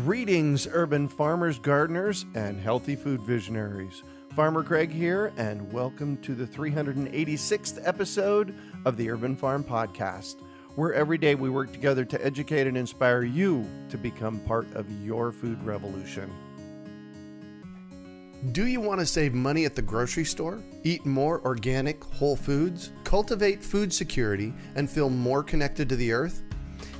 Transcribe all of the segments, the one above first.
Greetings, urban farmers, gardeners, and healthy food visionaries. Farmer Craig here, and welcome to the 386th episode of the Urban Farm Podcast, where every day we work together to educate and inspire you to become part of your food revolution. Do you want to save money at the grocery store, eat more organic, whole foods, cultivate food security, and feel more connected to the earth?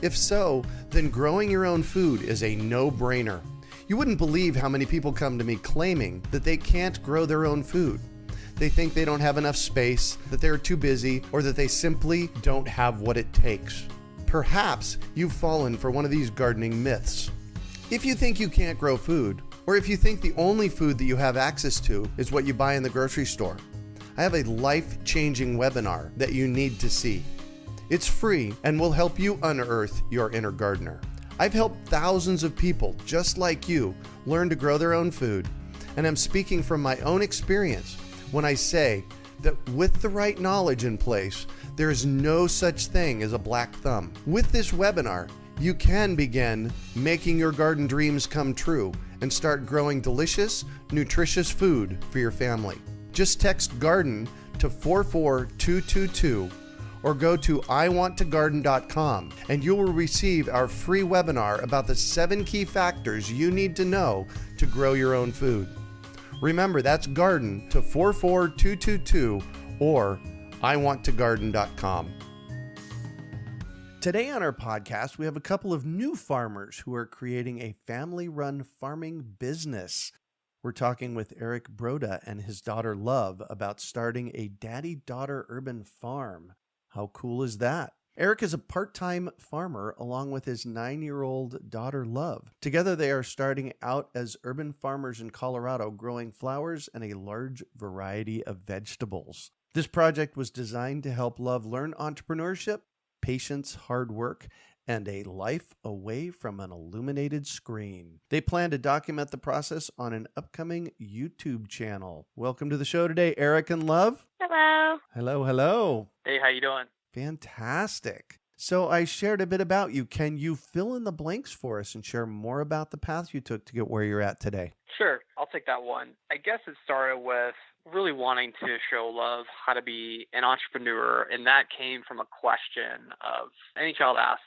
If so, then growing your own food is a no-brainer. You wouldn't believe how many people come to me claiming that they can't grow their own food. They think they don't have enough space, that they're too busy, or that they simply don't have what it takes. Perhaps you've fallen for one of these gardening myths. If you think you can't grow food, or if you think the only food that you have access to is what you buy in the grocery store, I have a life-changing webinar that you need to see. It's free and will help you unearth your inner gardener. I've helped thousands of people just like you learn to grow their own food, and I'm speaking from my own experience when I say that with the right knowledge in place, there is no such thing as a black thumb. With this webinar, you can begin making your garden dreams come true and start growing delicious, nutritious food for your family. Just text GARDEN to 44222 or go to iwanttogarden.com and you will receive our free webinar about the 7 key factors you need to know to grow your own food. Remember, that's GARDEN to 44222 or iwanttogarden.com. Today on our podcast, we have a couple of new farmers who are creating a family-run farming business. We're talking with Eric Broda and his daughter Love about starting a daddy-daughter urban farm. How cool is that? Eric is a part-time farmer along with his 9-year-old daughter Love. Together they are starting out as urban farmers in Colorado, growing flowers and a large variety of vegetables. This project was designed to help Love learn entrepreneurship, patience, hard work, and a life away from an illuminated screen. They plan to document the process on an upcoming YouTube channel. Welcome to the show today, Eric and Love. Hello. Hello, hello. Hey, how you doing? Fantastic. So I shared a bit about you. Can you fill in the blanks for us and share more about the path you took to get where you're at today? Sure, I'll take that one. I guess it started with really wanting to show Love how to be an entrepreneur, and that came from a question of any child asks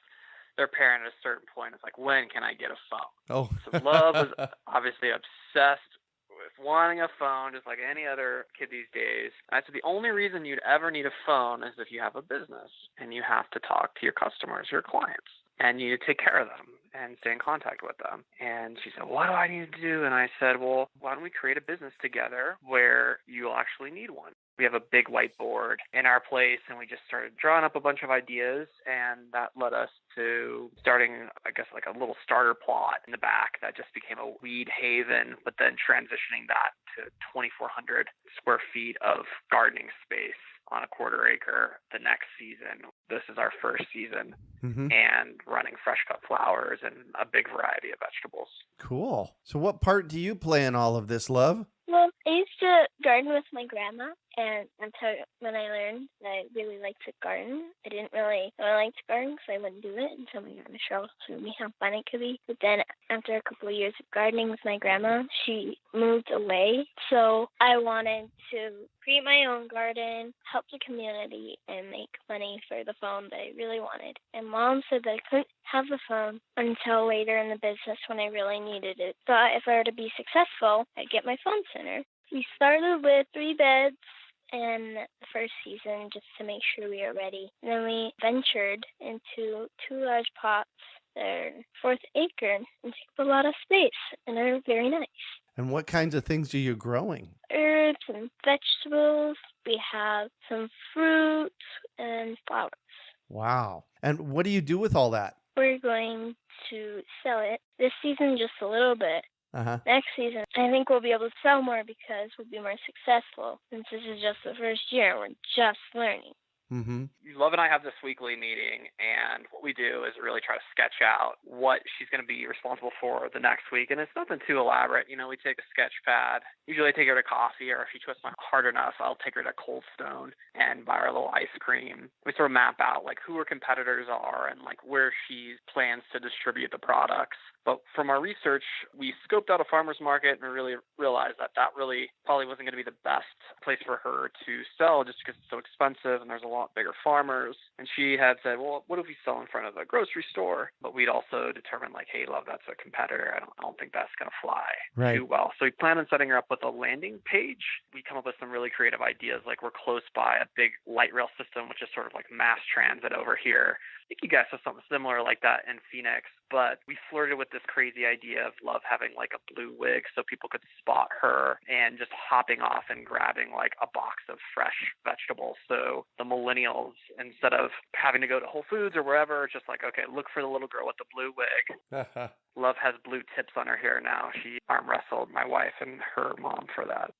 their parent at a certain point. It's like, when can I get a phone? Oh. So Love was obviously obsessed with wanting a phone, just like any other kid these days. And I said, the only reason you'd ever need a phone is if you have a business and you have to talk to your customers, your clients, and you need to take care of them and stay in contact with them. And she said, what do I need to do? And I said, well, why don't we create a business together where you'll actually need one? We have a big whiteboard in our place, and we just started drawing up a bunch of ideas, and that led us to starting, I guess, like a little starter plot in the back that just became a weed haven, but then transitioning that to 2,400 square feet of gardening space on a quarter acre the next season. This is our first season, and running fresh cut flowers and a big variety of vegetables. Cool. So what part do you play in all of this, Love? Well, I used to garden with my grandma, and until when I learned that I really liked to garden, I didn't really like to garden because I wouldn't do it until my grandma Cheryl showed me how fun it could be. But then after a couple of years of gardening with my grandma, she moved away. So I wanted to create my own garden, help the community, and make money for the phone that I really wanted. And Mom said that I couldn't have the phone until later in the business when I really needed it. Thought if I were to be successful, I'd get my phone sooner. We started with 3 beds in the first season just to make sure we were ready. And then we ventured into 2 large pots. They're 4th acre and take up a lot of space, and they're very nice. And what kinds of things are you growing? Herbs and vegetables. We have some fruit and flowers. Wow. And what do you do with all that? We're going to sell it this season just a little bit. Next season, I think we'll be able to sell more because we'll be more successful. Since this is just the first year, we're just learning. Love and I have this weekly meeting, and what we do is really try to sketch out what she's going to be responsible for the next week. And it's nothing too elaborate. You know, we take a sketch pad. Usually I take her to coffee, or if she twists my hard enough, I'll take her to Cold Stone and buy her a little ice cream. We sort of map out like who her competitors are and like where she plans to distribute the products. But from our research, we scoped out a farmer's market and really realized that that really probably wasn't going to be the best place for her to sell just because it's so expensive and there's a lot bigger farmers. And she had said, well, what if we sell in front of a grocery store? But we'd also determined like, hey, love, that's a competitor. I don't think that's going to fly too well. So we plan on setting her up with a landing page. We come up with some really creative ideas. Like we're close by a big light rail system, which is sort of like mass transit over here. I think you guys have something similar like that in Phoenix, but we flirted with this crazy idea of Love having like a blue wig so people could spot her and just hopping off and grabbing like a box of fresh vegetables. So the millennials, instead of having to go to Whole Foods or wherever, it's just like, okay, look for the little girl with the blue wig. Love has blue tips on her hair now. She arm wrestled my wife and her mom for that.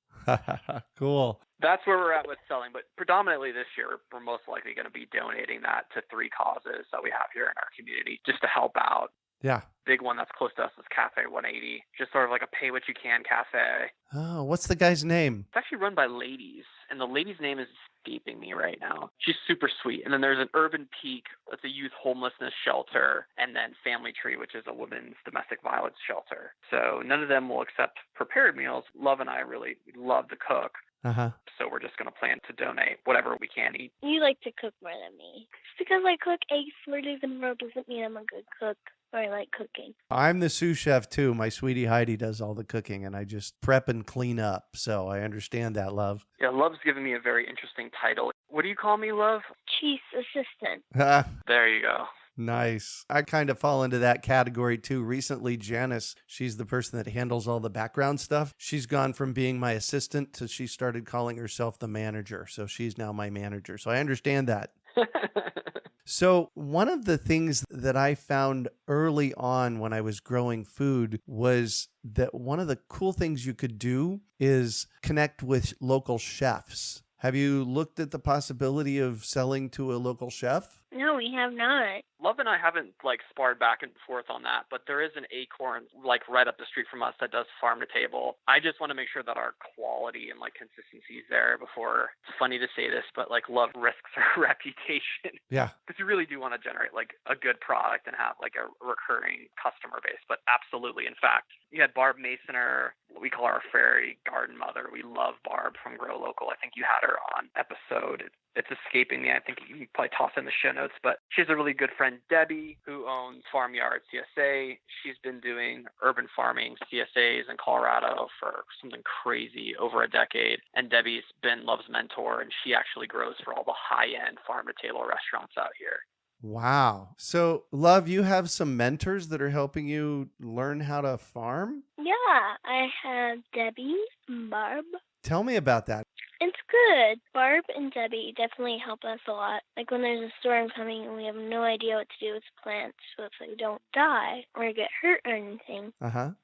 Cool. That's where we're at with selling. But predominantly this year, we're most likely going to be donating that to 3 causes that we have here in our community just to help out. Yeah. Big one that's close to us is Cafe 180. Just sort of like a pay what you can cafe. Oh, what's the guy's name? It's actually run by ladies, and the lady's name is escaping me right now. She's super sweet. And then there's an Urban Peak, that's a youth homelessness shelter, and then Family Tree, which is a women's domestic violence shelter. So none of them will accept prepared meals. Love and I really love to cook. So we're just going to plan to donate whatever we can eat. You like to cook more than me. Just because I cook eggs 4 days in a row doesn't mean I'm a good cook. Or I like cooking. I'm the sous chef too. My sweetie Heidi does all the cooking and I just prep and clean up. So I understand that, Love. Yeah, Love's given me a very interesting title. What do you call me, Love? Chief assistant. There you go. Nice. I kind of fall into that category too. Recently, Janice, she's the person that handles all the background stuff. She's gone from being my assistant to she started calling herself the manager. So she's now my manager. So I understand that. So one of the things that I found early on when I was growing food was that one of the cool things you could do is connect with local chefs. Have you looked at the possibility of selling to a local chef? No, we have not. Love and I haven't sparred back and forth on that, but there is an Acorn right up the street from us that does farm to table. I just want to make sure that our quality and consistency is there before. It's funny to say this, but Love risks her reputation. Yeah. Because you really do want to generate a good product and have a recurring customer base. But absolutely. In fact, you had Barb Masoner. We call her our fairy-godmother. We love Barb from Grow Local. I think you had her on episode. It's escaping me. I think you can probably toss in the show notes, but she has a really good friend, Debbie, who owns Farmyard CSA. She's been doing urban farming CSAs in Colorado for something crazy over a decade. And Debbie's been Love's mentor, and she actually grows for all the high-end farm-to-table restaurants out here. Wow. So, Love, you have some mentors that are helping you learn how to farm? Yeah, I have Debbie and Barb. Tell me about that. It's good. Barb and Debbie definitely help us a lot. When there's a storm coming and we have no idea what to do with the plants, so if they don't die or get hurt or anything,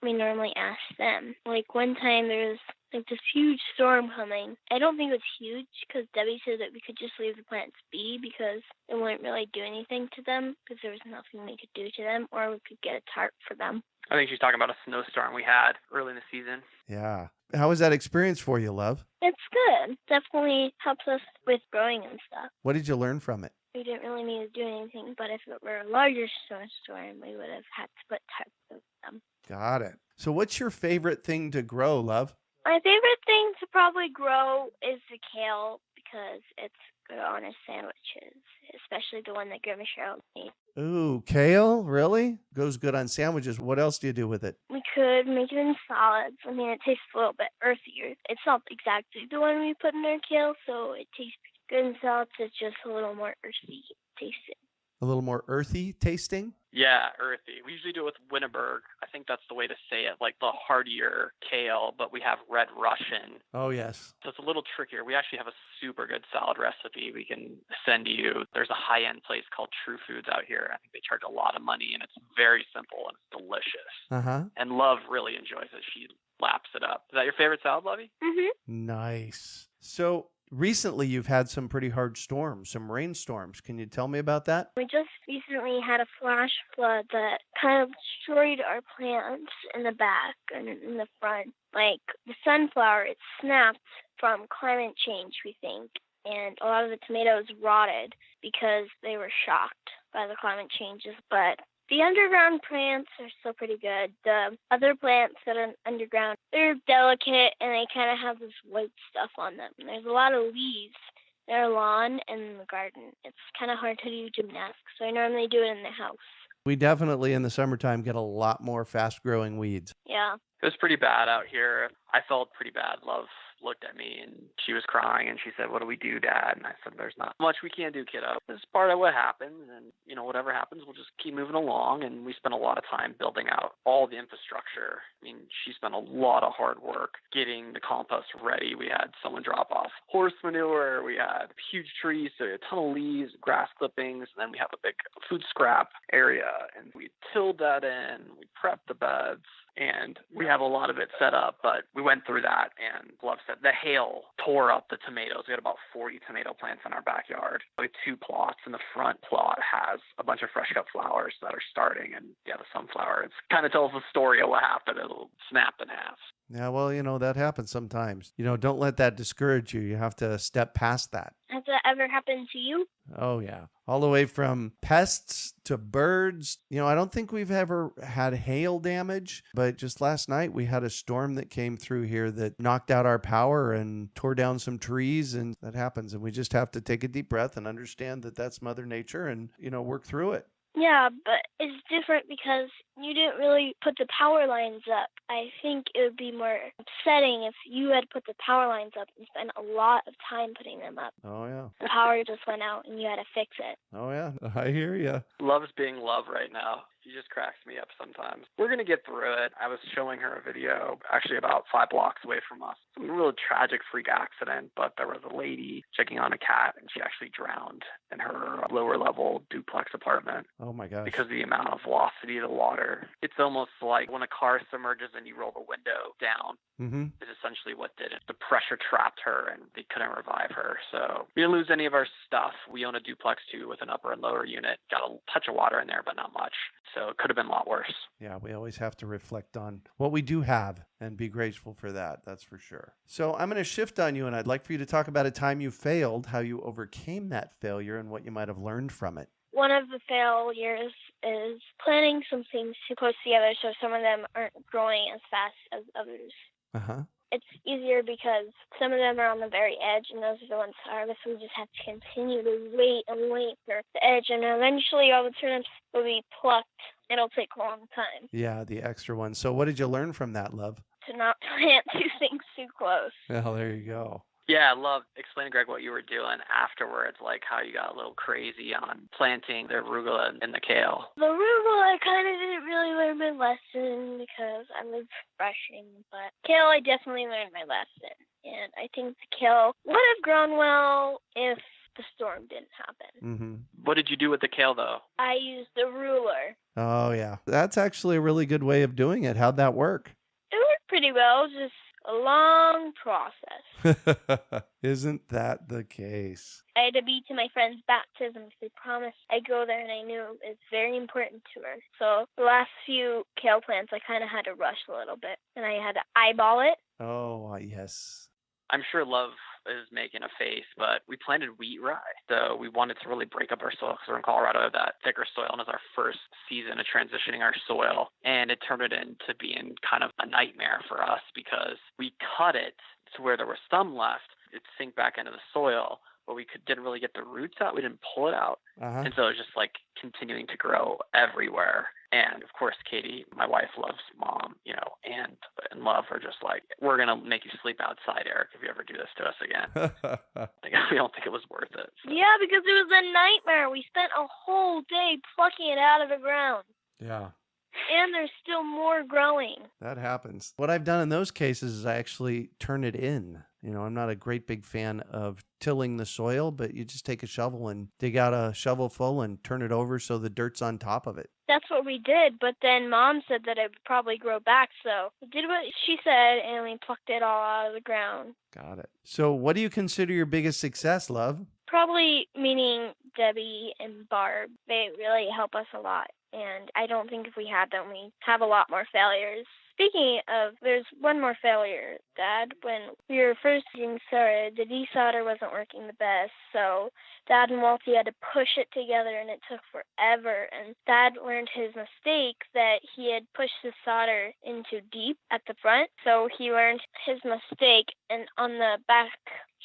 we normally ask them. One time there was this huge storm coming. I don't think it was huge because Debbie said that we could just leave the plants be because it wouldn't really do anything to them because there was nothing we could do to them, or we could get a tarp for them. I think she's talking about a snowstorm we had early in the season. Yeah. How was that experience for you, Love? It's good. Definitely helps us with growing and stuff. What did you learn from it? We didn't really need to do anything, but if it were a larger snowstorm, we would have had to put tarps over them. Got it. So what's your favorite thing to grow, Love? My favorite thing to probably grow is the kale because it's good on our sandwiches, especially the one that Grandma Cheryl made. Ooh, kale? Really? Goes good on sandwiches. What else do you do with it? We could make it in salads. It tastes a little bit earthier. It's not exactly the one we put in our kale, so it tastes pretty good in salads. It's just a little more earthy tasting. A little more earthy tasting? Yeah, earthy. We usually do it with Winterberg. I think that's the way to say it, the heartier kale, but we have Red Russian. Oh, yes. So it's a little trickier. We actually have a super good salad recipe we can send to you. There's a high-end place called True Foods out here. I think they charge a lot of money, and it's very simple, and it's delicious. And Love really enjoys it. She laps it up. Is that your favorite salad, Lovey? Mm-hmm. Nice. So recently you've had some pretty hard storms, some rainstorms. Can you tell me about that? We just recently had a flash flood that kind of destroyed our plants in the back and in the front. The sunflower, it snapped from climate change, we think. And a lot of the tomatoes rotted because they were shocked by the climate changes. But The underground plants are still pretty good. The other plants that are underground, they're delicate and they kind of have this white stuff on them. And there's a lot of leaves in our lawn and in the garden. It's kind of hard to do gymnastics, so I normally do it in the house. We definitely in the summertime get a lot more fast-growing weeds. Yeah. It was pretty bad out here. I felt pretty bad. Love looked at me and she was crying and she said, "What do we do, Dad?" And I said, "There's not much we can do, kiddo. This is part of what happens, and whatever happens, we'll just keep moving along." And we spent a lot of time building out all the infrastructure. I mean, she spent a lot of hard work getting the compost ready. We had someone drop off horse manure. We had huge trees, so a ton of leaves, grass clippings, and then we have a big food scrap area. And we tilled that in. We prepped the beds. And we have a lot of it set up, but we went through that, and Love said the hail tore up the tomatoes. We had about 40 tomato plants in our backyard. We had 2 plots, and the front plot has a bunch of fresh cut flowers that are starting, and the sunflower, it kind of tells the story of what happened. It'll snap in half. Yeah, well, that happens sometimes. Don't let that discourage you. You have to step past that. Has that ever happened to you? Oh, yeah. All the way from pests to birds. I don't think we've ever had hail damage, but just last night we had a storm that came through here that knocked out our power and tore down some trees, and that happens. And we just have to take a deep breath and understand that that's Mother Nature and, work through it. Yeah, but it's different because you didn't really put the power lines up. I think it would be more upsetting if you had put the power lines up and spent a lot of time putting them up. Oh, yeah. The power just went out and you had to fix it. Oh, yeah. I hear you. Love's being Love right now. He just cracks me up sometimes. We're going to get through it. I was showing her a video actually about 5 blocks away from us. It was a real tragic freak accident, but there was a lady checking on a cat, and she actually drowned in her lower level duplex apartment. Oh, my gosh. Because of the amount of velocity of the water. It's almost like when a car submerges and you roll the window down. Mm-hmm. Is essentially what did it. The pressure trapped her and they couldn't revive her. So we didn't lose any of our stuff. We own a duplex too with an upper and lower unit. Got a touch of water in there, but not much. So it could have been a lot worse. Yeah, we always have to reflect on what we do have and be grateful for that. That's for sure. So I'm going to shift on you, and I'd like for you to talk about a time you failed, how you overcame that failure, and what you might have learned from it. One of the failures is planting some things too close together so some of them aren't growing as fast as others. Uh-huh. It's easier because some of them are on the very edge, and those are the ones to harvest. We just have to continue to wait and wait for the edge, and eventually all the turnips will be plucked. It'll take a long time. Yeah, the extra one. So what did you learn from that, Love? To not plant 2 things too close. Well, there you go. Yeah, Love, explain, Greg, what you were doing afterwards, like how you got a little crazy on planting the arugula and the kale. The arugula, I kind of didn't really learn my lesson because I was rushing, but kale, I definitely learned my lesson. And I think the kale would have grown well if the storm didn't happen. Mm-hmm. What did you do with the kale, though? I used the ruler. Oh, yeah. That's actually a really good way of doing it. How'd that work? It worked pretty well, just a long process. Isn't that the case? I had to be to my friend's baptism because they promised I'd go there, and I knew it's very important to her. So the last few kale plants, I kind of had to rush a little bit, and I had to eyeball it. Oh, yes. I'm sure Love is making a face, but we planted wheat rye. So we wanted to really break up our soil because we're in Colorado, that thicker soil, and it's our first season of transitioning our soil. And it turned it into being kind of a nightmare for us because we cut it to where there was some left. It'd sink back into the soil, but we didn't really get the roots out. We didn't pull it out. Uh-huh. And so it was just like continuing to grow everywhere. And of course, Katie, my wife, Love's mom, and Love are just like, we're going to make you sleep outside, Eric, if you ever do this to us again. We don't think it was worth it. So. Yeah, because it was a nightmare. We spent a whole day plucking it out of the ground. Yeah. And there's still more growing. That happens. What I've done in those cases is I actually turn it in. I'm not a great big fan of tilling the soil, but you just take a shovel and dig out a shovel full and turn it over so the dirt's on top of it. That's what we did, but then Mom said that it would probably grow back, so we did what she said, and we plucked it all out of the ground. Got it. So what do you consider your biggest success, Love? Probably meeting Debbie and Barb. They really help us a lot, and I don't think if we had them, we'd have a lot more failures. Speaking of, there's one more failure, Dad. When we were first getting started, the desolder wasn't working the best, so Dad and Walty had to push it together, and it took forever. And Dad learned his mistake that he had pushed the solder in too deep at the front, so he learned his mistake, and on the back,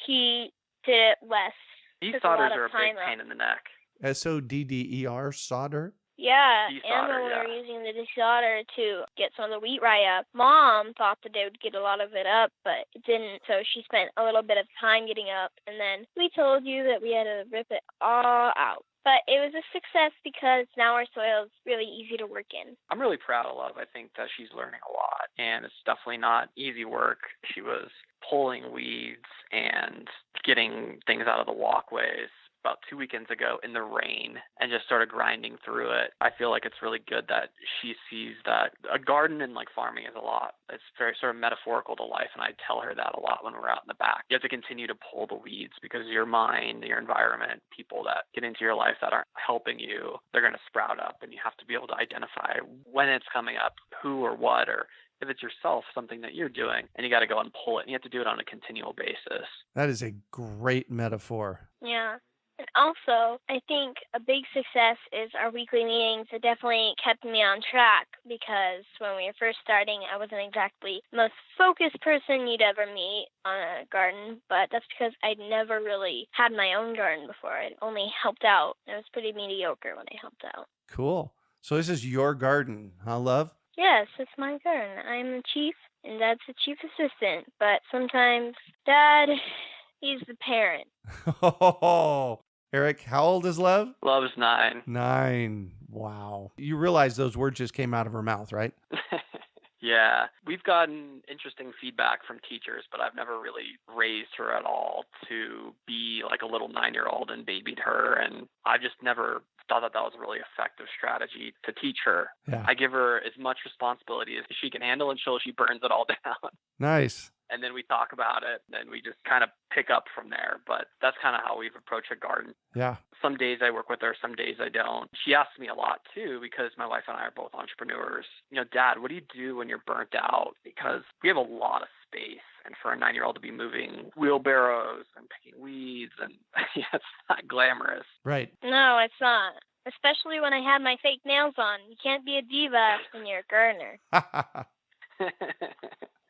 he did it less. These solders are a big pain in the neck. SODDER, solder? Yeah, and Desolder, when we were using the desolder to get some of the wheat rye up, Mom thought that they would get a lot of it up, but it didn't, so she spent a little bit of time getting up, and then we told you that we had to rip it all out. But it was a success because now our soil is really easy to work in. I'm really proud of Love. I think that she's learning a lot, and it's definitely not easy work. She was pulling weeds and getting things out of the walkways about 2 weekends ago in the rain and just started grinding through it. I feel like it's really good that she sees that a garden and like farming is a lot. It's very sort of metaphorical to life, and I tell her that a lot when we're out in the back. You have to continue to pull the weeds because your mind, your environment, people that get into your life that aren't helping you, they're going to sprout up, and you have to be able to identify when it's coming up, who or what, or if it's yourself, something that you're doing, and you got to go and pull it, and you have to do it on a continual basis. That is a great metaphor. Yeah. And also, I think a big success is our weekly meetings. It definitely kept me on track because when we were first starting, I wasn't exactly the most focused person you'd ever meet on a garden, but that's because I'd never really had my own garden before. I'd only helped out. It was pretty mediocre when I helped out. Cool. So this is your garden, huh, Love? Yes, it's my garden. I'm the chief, and Dad's the chief assistant, but sometimes Dad, he's the parent. Oh, Eric, how old is Love? Love is 9. 9. Wow. You realize those words just came out of her mouth, right? Yeah. We've gotten interesting feedback from teachers, but I've never really raised her at all to be like a little 9-year-old and babied her. And I just never thought that was a really effective strategy to teach her. Yeah. I give her as much responsibility as she can handle until she burns it all down. Nice. And then we talk about it, and we just kind of pick up from there. But that's kind of how we've approached a garden. Yeah. Some days I work with her, some days I don't. She asks me a lot, too, because my wife and I are both entrepreneurs. You know, Dad, what do you do when you're burnt out? Because we have a lot of space. And for a 9-year-old to be moving wheelbarrows and picking weeds, and yeah, it's not glamorous. Right. No, it's not. Especially when I have my fake nails on. You can't be a diva when you're a gardener.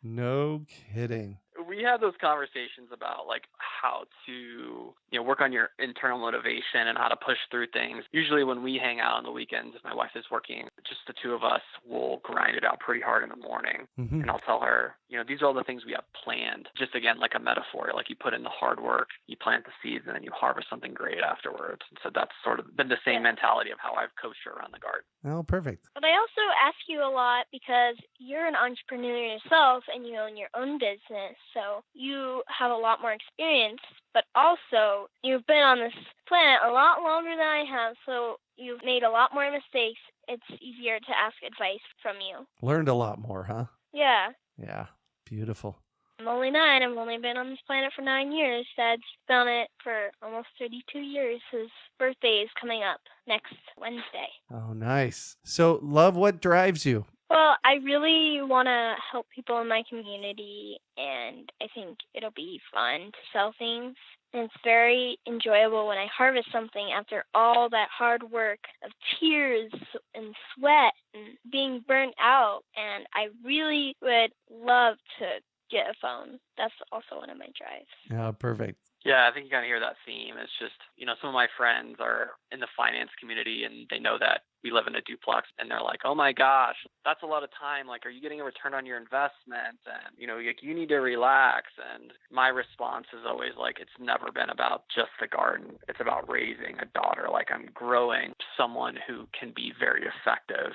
No kidding. We have those conversations about like how to, work on your internal motivation and how to push through things. Usually when we hang out on the weekends, if my wife is working, just the two of us will grind it out pretty hard in the morning. Mm-hmm. And I'll tell her, these are all the things we have planned. Just again, like a metaphor, like you put in the hard work, you plant the seeds, and then you harvest something great afterwards. And so that's sort of been the same mentality of how I've coached her around the garden. Oh, perfect. But I also ask you a lot because you're an entrepreneur yourself and you own your own business. So you have a lot more experience, but also you've been on this planet a lot longer than I have. So you've made a lot more mistakes. It's easier to ask advice from you. Learned a lot more, huh? Yeah. Yeah. Beautiful. I'm only 9. I've only been on this planet for 9 years. Dad's been on it for almost 32 years. His birthday is coming up next Wednesday. Oh, nice. So, Love, what drives you? Well, I really want to help people in my community, and I think it'll be fun to sell things. And it's very enjoyable when I harvest something after all that hard work of tears and sweat and being burnt out. And I really would love to get a phone. That's also one of my drives. Yeah, perfect. Yeah, I think you kind of hear that theme. It's just, some of my friends are in the finance community and they know that we live in a duplex and they're like, oh my gosh, that's a lot of time. Like, are you getting a return on your investment? And, you need to relax. And my response is always like, it's never been about just the garden. It's about raising a daughter. Like, I'm growing someone who can be very effective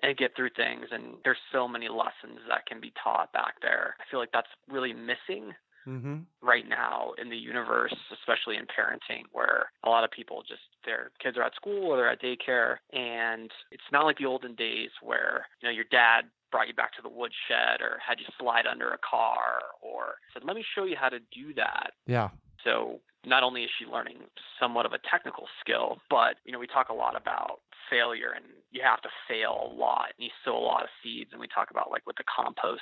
and get through things. And there's so many lessons that can be taught back there. I feel like that's really missing right now in the universe, especially in parenting, where a lot of people their kids are at school or they're at daycare. And it's not like the olden days where, your dad brought you back to the woodshed or had you slide under a car or said, let me show you how to do that. Yeah. So not only is she learning somewhat of a technical skill, but, we talk a lot about failure, and you have to fail a lot, and you sow a lot of seeds. And we talk about like with the compost,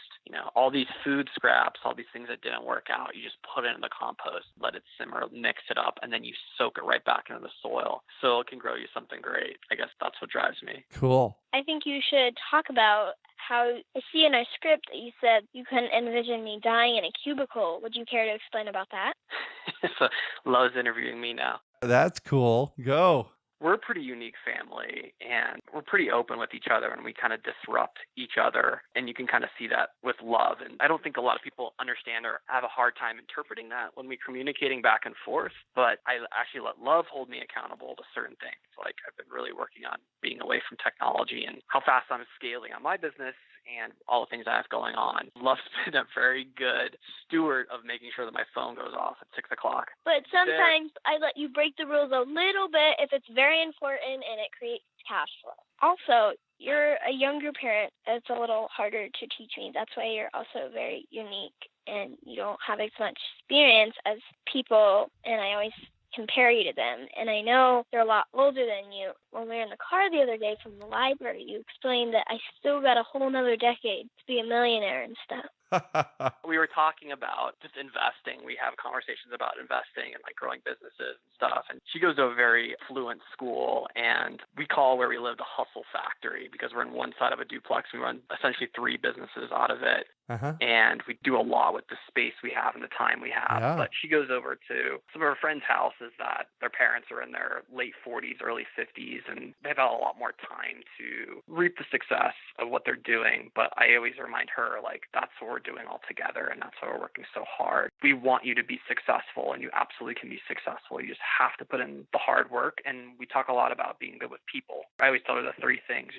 all these food scraps, all these things that didn't work out, you just put it in the compost, let it simmer, mix it up, and then you soak it right back into the soil so it can grow you something great. I guess that's what drives me. Cool. I think you should talk about how I see in our script that you said you couldn't envision me dying in a cubicle. Would you care to explain about that? So Love's interviewing me now. That's cool. Go. We're a pretty unique family, and we're pretty open with each other, and we kind of disrupt each other, and you can kind of see that with Love. And I don't think a lot of people understand or have a hard time interpreting that when we're communicating back and forth, but I actually let Love hold me accountable to certain things. Like I've been really working on being away from technology and how fast I'm scaling on my business and all the things I have going on. Love's been a very good steward of making sure that my phone goes off at 6 o'clock. But sometimes I let you break the rules a little bit if it's very important and it creates cash flow. Also, you're a younger parent. It's a little harder to teach me. That's why you're also very unique and you don't have as much experience as people, and I always compare you to them. And I know they're a lot older than you. When we were in the car the other day from the library, you explained that I still got a whole nother decade to be a millionaire and stuff. We were talking about just investing. We have conversations about investing and like growing businesses and stuff. And she goes to a very affluent school, and we call where we live the hustle factory because we're in one side of a duplex. We run essentially 3 businesses out of it. And we do a lot with the space we have and the time we have. Yeah. But she goes over to some of her friends' houses that their parents are in their late 40s, early 50s, and they've had a lot more time to reap the success of what they're doing. But I always remind her, like, that's what we're doing all together, and that's why we're working so hard. We want you to be successful, and you absolutely can be successful. You just have to put in the hard work, and we talk a lot about being good with people. I always tell her the 3 things,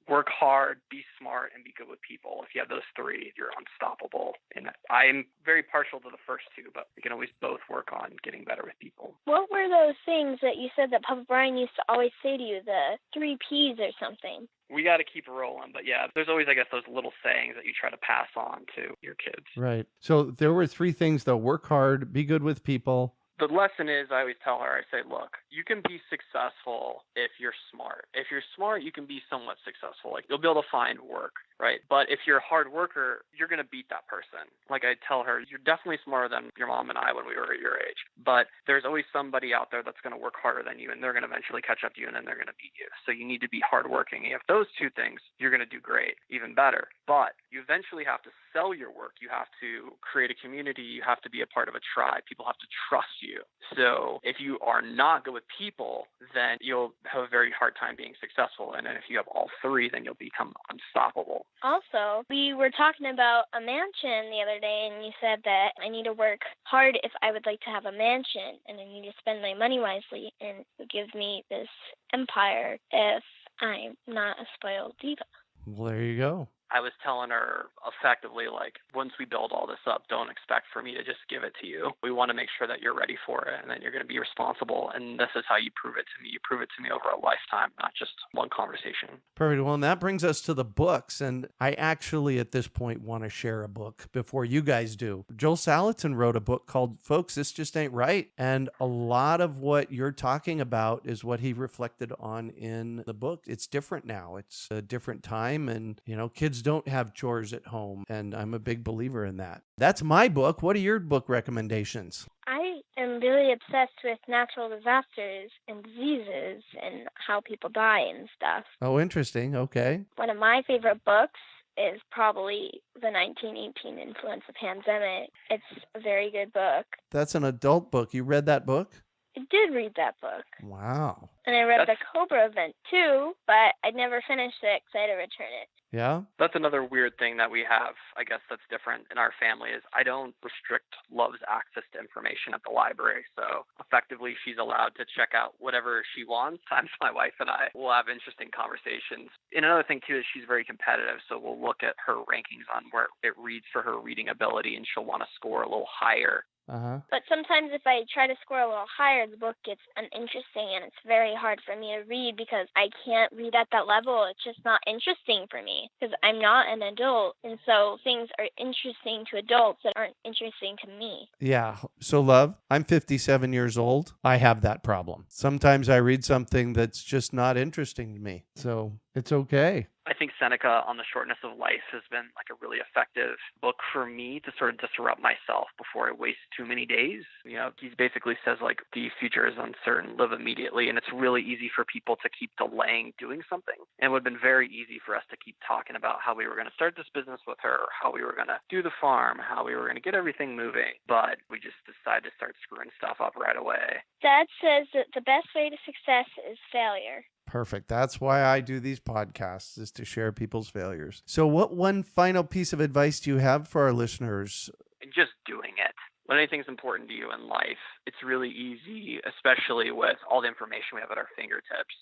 work hard, be smart, and be good with people. If you have those 3, you're unstoppable. And I'm very partial to the first 2, but we can always both work on getting better with people. What were those things that you said that Papa Brian used to always say to you, the 3 Ps or something? We got to keep rolling. But yeah, there's always, I guess, those little sayings that you try to pass on to your kids. Right. So there were 3 things, though. Work hard, be good with people. The lesson is, I always tell her, I say, look, you can be successful if you're smart. If you're smart, you can be somewhat successful. Like, you'll be able to find work, right? But if you're a hard worker, you're going to beat that person. Like I tell her, you're definitely smarter than your mom and I when we were at your age. But there's always somebody out there that's going to work harder than you, and they're going to eventually catch up to you, and then they're going to beat you. So you need to be hardworking. You have those 2 things, you're going to do great, even better. But you eventually have to sell your work. You have to create a community. You have to be a part of a tribe. People have to trust you. So if you are not good with people, then you'll have a very hard time being successful. And then if you have all 3, then you'll become unstoppable. Also, we were talking about a mansion the other day, and you said that I need to work hard if I would like to have a mansion, and I need to spend my money wisely, and it would give me this empire if I'm not a spoiled diva. Well, there you go. I was telling her effectively, like, once we build all this up, don't expect for me to just give it to you. We want to make sure that you're ready for it, and then you're going to be responsible. And this is how you prove it to me. You prove it to me over a lifetime, not just one conversation. Perfect. Well, and that brings us to the books. And I actually, at this point, want to share a book before you guys do. Joel Salatin wrote a book called Folks, This Just Ain't Right. And a lot of what you're talking about is what he reflected on in the book. It's different now. It's a different time. And, kids don't have chores at home. And I'm a big believer in that. That's my book. What are your book recommendations? I am really obsessed with natural disasters and diseases and how people die and stuff. Oh, interesting. Okay. One of my favorite books is probably the 1918 influenza pandemic. It's a very good book. That's an adult book. You read that book? I did read that book. Wow. And I read the Cobra event too, but I never finished it because I had to return it. Yeah? That's another weird thing that we have, I guess, that's different in our family is I don't restrict Love's access to information at the library. So effectively, she's allowed to check out whatever she wants. Sometimes my wife and I will have interesting conversations. And another thing, too, is she's very competitive. So we'll look at her rankings on where it reads for her reading ability, and she'll want to score a little higher But sometimes if I try to score a little higher, the book gets uninteresting, and it's very hard for me to read because I can't read at that level. It's just not interesting for me because I'm not an adult, and so things are interesting to adults that aren't interesting to me. Yeah. So, love, I'm 57 years old. I have that problem. Sometimes I read something that's just not interesting to me. So it's okay. I think Seneca on the Shortness of Life has been like a really effective book for me to sort of disrupt myself before I waste too many days. You know, he basically says like the future is uncertain, live immediately. And it's really easy for people to keep delaying doing something. And it would have been very easy for us to keep talking about how we were going to start this business with her, how we were going to do the farm, how we were going to get everything moving. But we just decided to start screwing stuff up right away. Dad says that the best way to success is failure. Perfect. That's why I do these podcasts, is to share people's failures. So what one final piece of advice do you have for our listeners? Just doing it. When anything's important to you in life, it's really easy, especially with all the information we have at our fingertips,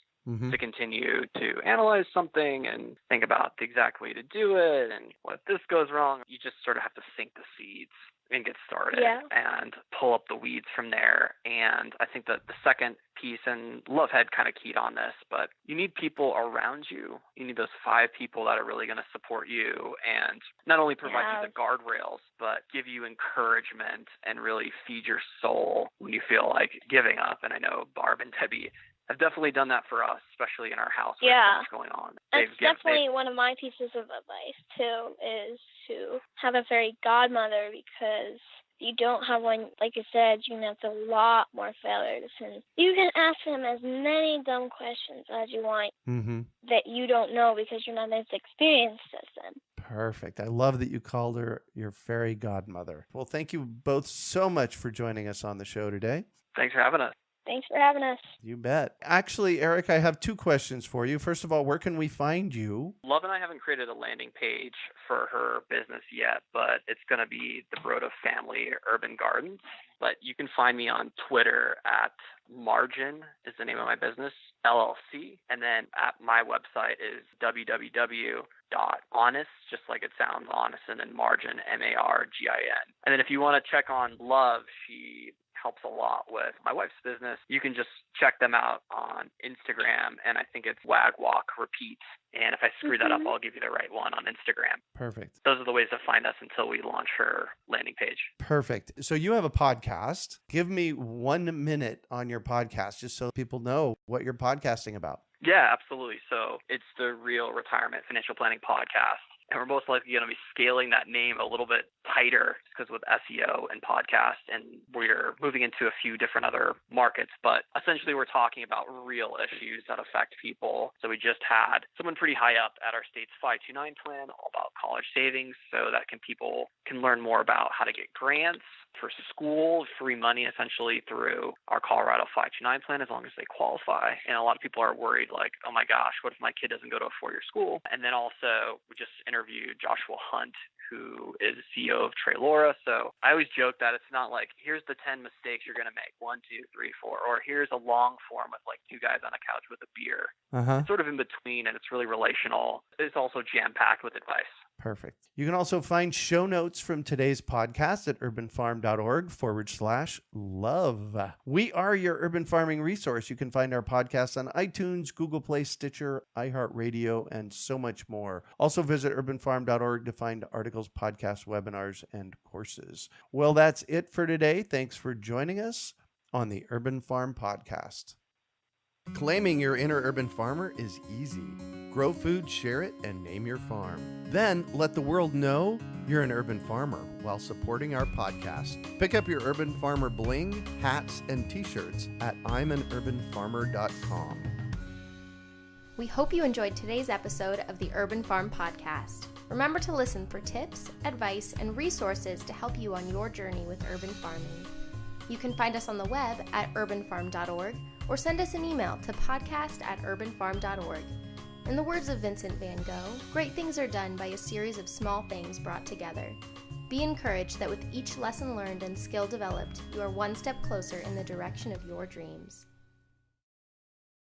to continue to analyze something and think about the exact way to do it. And what if this goes wrong? You just sort of have to sink the seeds and get started and pull up the weeds from there. And I think that the second piece, and Love had kind of keyed on this, but you need people around you. You need those 5 people that are really going to support you and not only provide you the guardrails, but give you encouragement and really feed your soul when you feel like giving up. And I know Barb and Debbie have definitely done that for us, especially in our house with so much going on. That's definitely one of my pieces of advice, too, is to have a fairy godmother, because you don't have one, like you said, you can have a lot more failures. And you can ask them as many dumb questions as you want that you don't know because you're not as experienced as them. Perfect. I love that you called her your fairy godmother. Well, thank you both so much for joining us on the show today. Thanks for having us. Thanks for having us. You bet. Actually, Eric, I have 2 questions for you. First of all, where can we find you? Love and I haven't created a landing page for her business yet, but it's going to be the Broda Family Urban Gardens. But you can find me on Twitter at Margin is the name of my business, LLC. And then at my website is www.honest, just like it sounds, honest, and then Margin, MARGIN. And then if you want to check on Love, she helps a lot with my wife's business. You can just check them out on Instagram, and I think it's Wag Walk Repeat. And if I screw that up, I'll give you the right one on Instagram. Perfect. Those are the ways to find us until we launch her landing page. Perfect. So you have a podcast. Give me 1 minute on your podcast, just so people know what you're podcasting about. Yeah, absolutely. So it's the Real Retirement Financial Planning Podcast. And we're most likely going to be scaling that name a little bit tighter because with SEO and podcast, and we're moving into a few different other markets. But essentially, we're talking about real issues that affect people. So we just had someone pretty high up at our state's 529 plan all about college savings, so that people can learn more about how to get grants for school, free money essentially through our Colorado 529 plan as long as they qualify. And a lot of people are worried like, oh my gosh, what if my kid doesn't go to a 4-year school? And then also we just interviewed Joshua Hunt, who is CEO of Trey Laura. So I always joke that it's not like, here's the 10 mistakes you're going to make, 1, 2, 3, 4, or here's a long form with like 2 guys on a couch with a beer. It's sort of in between, and it's really relational. It's also jam-packed with advice. Perfect. You can also find show notes from today's podcast at urbanfarm.org/love. We are your urban farming resource. You can find our podcasts on iTunes, Google Play, Stitcher, iHeartRadio, and so much more. Also visit urbanfarm.org to find articles, podcasts, webinars, and courses. Well, that's it for today. Thanks for joining us on the Urban Farm Podcast. Claiming your inner urban farmer is easy. Grow food, share it, and name your farm. Then let the world know you're an urban farmer while supporting our podcast. Pick up your Urban Farmer bling, hats, and t-shirts at imanurbanfarmer.com. We hope you enjoyed today's episode of the Urban Farm Podcast. Remember to listen for tips, advice, and resources to help you on your journey with urban farming. You can find us on the web at urbanfarm.org or send us an email to podcast@urbanfarm.org. In the words of Vincent van Gogh, great things are done by a series of small things brought together. Be encouraged that with each lesson learned and skill developed, you are one step closer in the direction of your dreams.